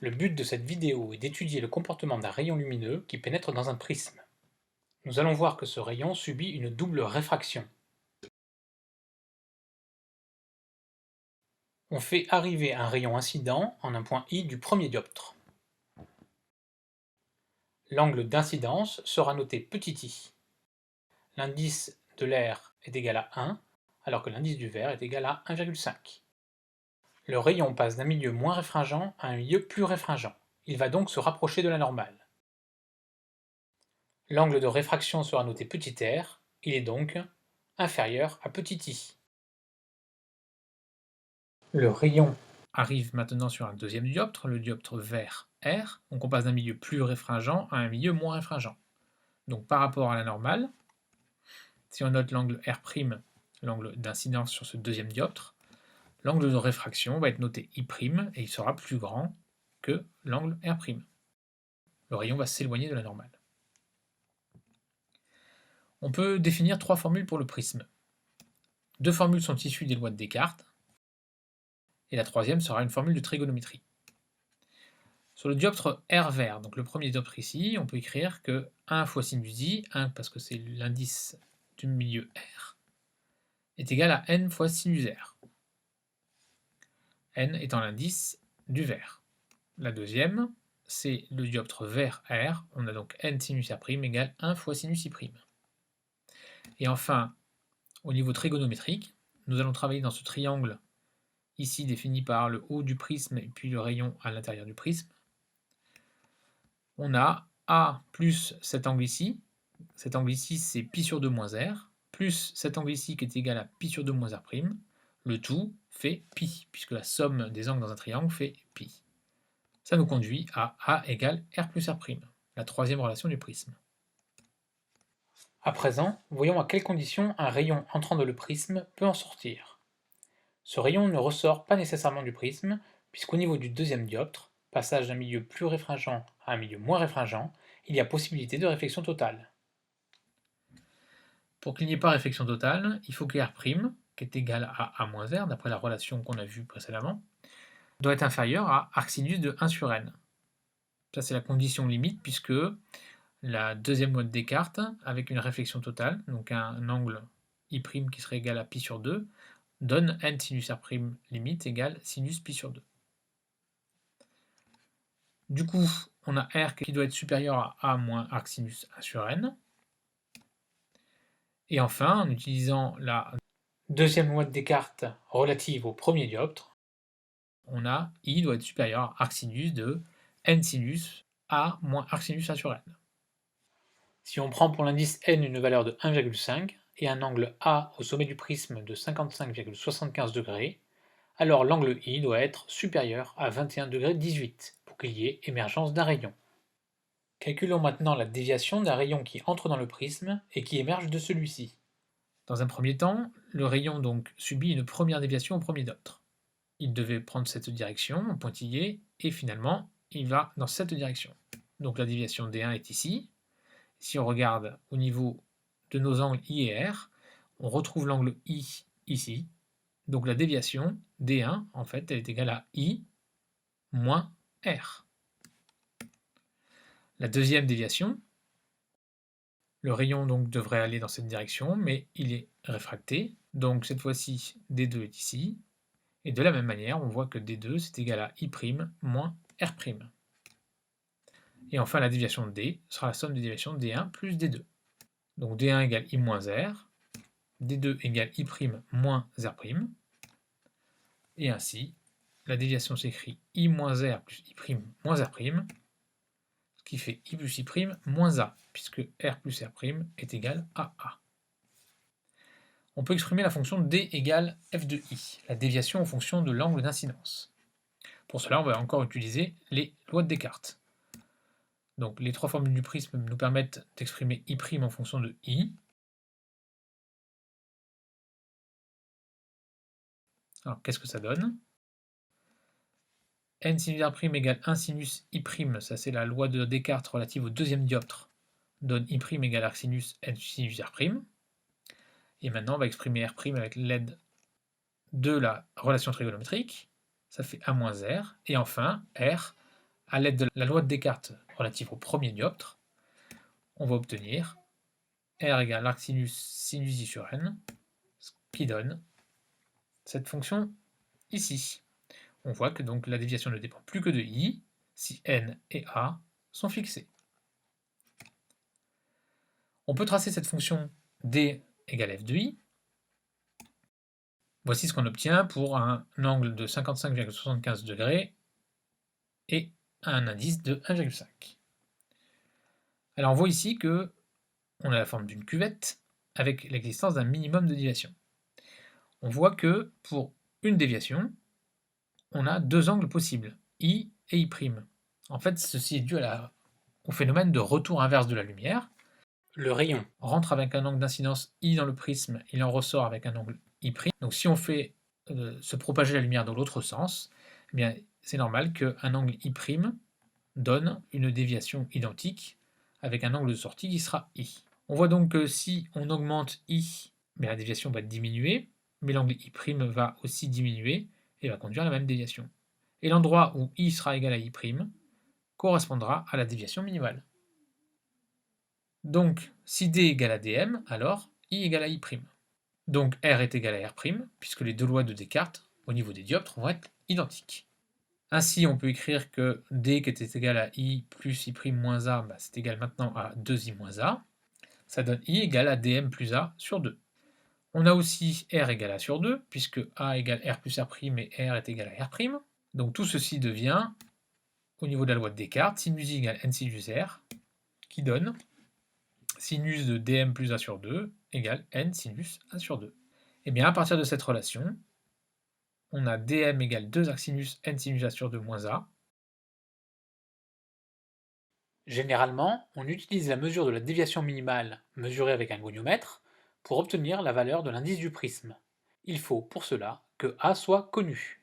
Le but de cette vidéo est d'étudier le comportement d'un rayon lumineux qui pénètre dans un prisme. Nous allons voir que ce rayon subit une double réfraction. On fait arriver un rayon incident en un point I du premier dioptre. L'angle d'incidence sera noté petit i. L'indice de l'air est égal à 1, alors que l'indice du verre est égal à 1,5. Le rayon passe d'un milieu moins réfringent à un milieu plus réfringent. Il va donc se rapprocher de la normale. L'angle de réfraction sera noté petit r, il est donc inférieur à petit i. Le rayon arrive maintenant sur un deuxième dioptre, le dioptre vert R, donc on passe d'un milieu plus réfringent à un milieu moins réfringent. Donc par rapport à la normale, si on note l'angle R', l'angle d'incidence sur ce deuxième dioptre, l'angle de réfraction va être noté I' et il sera plus grand que l'angle R'. Le rayon va s'éloigner de la normale. On peut définir trois formules pour le prisme. Deux formules sont issues des lois de Descartes, et la troisième sera une formule de trigonométrie. Sur le dioptre R vert, donc le premier dioptre ici, on peut écrire que 1 fois sinus i, 1 parce que c'est l'indice du milieu R, est égal à n fois sinus R. N étant l'indice du vert. La deuxième, c'est le dioptre vert R, on a donc n sinus R' égale 1 fois sinus I'. Et enfin, au niveau trigonométrique, nous allons travailler dans ce triangle ici défini par le haut du prisme et puis le rayon à l'intérieur du prisme. On a A plus cet angle ici c'est pi sur 2 moins R, plus cet angle ici qui est égal à pi sur 2 moins R', le tout fait pi, puisque la somme des angles dans un triangle fait pi. Ça nous conduit à A égale R plus R', la troisième relation du prisme. À présent, voyons à quelles conditions un rayon entrant dans le prisme peut en sortir. Ce rayon ne ressort pas nécessairement du prisme, puisqu'au niveau du deuxième dioptre, passage d'un milieu plus réfringent à un milieu moins réfringent, il y a possibilité de réflexion totale. Pour qu'il n'y ait pas réflexion totale, il faut que R', qui est égal à A moins R, d'après la relation qu'on a vue précédemment, doit être inférieur à arcsinus de 1 sur n. Ça, c'est la condition limite, puisque la deuxième loi de Descartes, avec une réflexion totale, donc un angle I' qui serait égal à pi sur 2, donne n sinus R' limite égale sinus pi sur 2. Du coup, on a R qui doit être supérieur à A moins arcsinus 1 sur n. Et enfin, en utilisant la deuxième loi de Descartes relative au premier dioptre, on a I doit être supérieur à arcsinus de n sinus A moins arcsinus 1 sur n. Si on prend pour l'indice n une valeur de 1,5 et un angle A au sommet du prisme de 55,75 degrés, alors l'angle I doit être supérieur à 21,18 pour qu'il y ait émergence d'un rayon. Calculons maintenant la déviation d'un rayon qui entre dans le prisme et qui émerge de celui-ci. Dans un premier temps, le rayon donc subit une première déviation au premier dioptre. Il devait prendre cette direction, en pointillé, et finalement, il va dans cette direction. Donc la déviation D1 est ici. Si on regarde au niveau de nos angles I et R, on retrouve l'angle I ici. Donc la déviation D1, en fait, elle est égale à I moins R. La deuxième déviation, le rayon donc devrait aller dans cette direction, mais il est réfracté. Donc cette fois-ci, D2 est ici. Et de la même manière, on voit que D2 c'est égal à I' moins R'. Et enfin, la déviation de D sera la somme des déviations de D1 plus D2. Donc D1 égale I moins R, D2 égale I' moins R'. Et ainsi, la déviation s'écrit I moins R plus I' moins R', ce qui fait I plus I' moins A, puisque R plus R' est égal à A. On peut exprimer la fonction D égale f de I, la déviation en fonction de l'angle d'incidence. Pour cela, on va encore utiliser les lois de Descartes. Donc les trois formules du prisme nous permettent d'exprimer I' en fonction de I. Alors qu'est-ce que ça donne? N sinus R' égale 1 sinus I', ça c'est la loi de Descartes relative au deuxième dioptre, donne I' égale arcsinus N sinus R'. Et maintenant on va exprimer R' avec l'aide de la relation trigonométrique, ça fait A moins R, et enfin R à l'aide de la loi de Descartes relative au premier dioptre, on va obtenir R égale arc sinus I sur n, ce qui donne cette fonction ici. On voit que donc la déviation ne dépend plus que de I si n et a sont fixés. On peut tracer cette fonction d égale f de i. Voici ce qu'on obtient pour un angle de 55,75 degrés et un indice de 1,5. Alors on voit ici que on a la forme d'une cuvette avec l'existence d'un minimum de déviation. On voit que pour une déviation, on a deux angles possibles, I et I'. En fait, ceci est dû au phénomène de retour inverse de la lumière. Le rayon rentre avec un angle d'incidence I dans le prisme, il en ressort avec un angle I'. Donc si on fait se propager la lumière dans l'autre sens, eh bien c'est normal qu'un angle I' donne une déviation identique avec un angle de sortie qui sera I. On voit donc que si on augmente I, la déviation va diminuer, mais l'angle I' va aussi diminuer et va conduire à la même déviation. Et l'endroit où I sera égal à I' correspondra à la déviation minimale. Donc, si D égale à dm, alors I égale à I'. Donc R est égal à R', puisque les deux lois de Descartes, au niveau des dioptres, vont être identiques. Ainsi, on peut écrire que D qui était égal à I plus I' moins A, c'est égal maintenant à 2I moins A. Ça donne I égale à dm plus A sur 2. On a aussi R égale A sur 2, puisque A égale R plus R' et R est égal à R'. Donc tout ceci devient, au niveau de la loi de Descartes, sinus I égale n sinus R, qui donne sinus de dm plus A sur 2 égale n sinus A sur 2. Et bien à partir de cette relation, on a dm égale 2 arc sinus n sinus A sur 2 moins A. Généralement, on utilise la mesure de la déviation minimale mesurée avec un goniomètre pour obtenir la valeur de l'indice du prisme. Il faut pour cela que A soit connu.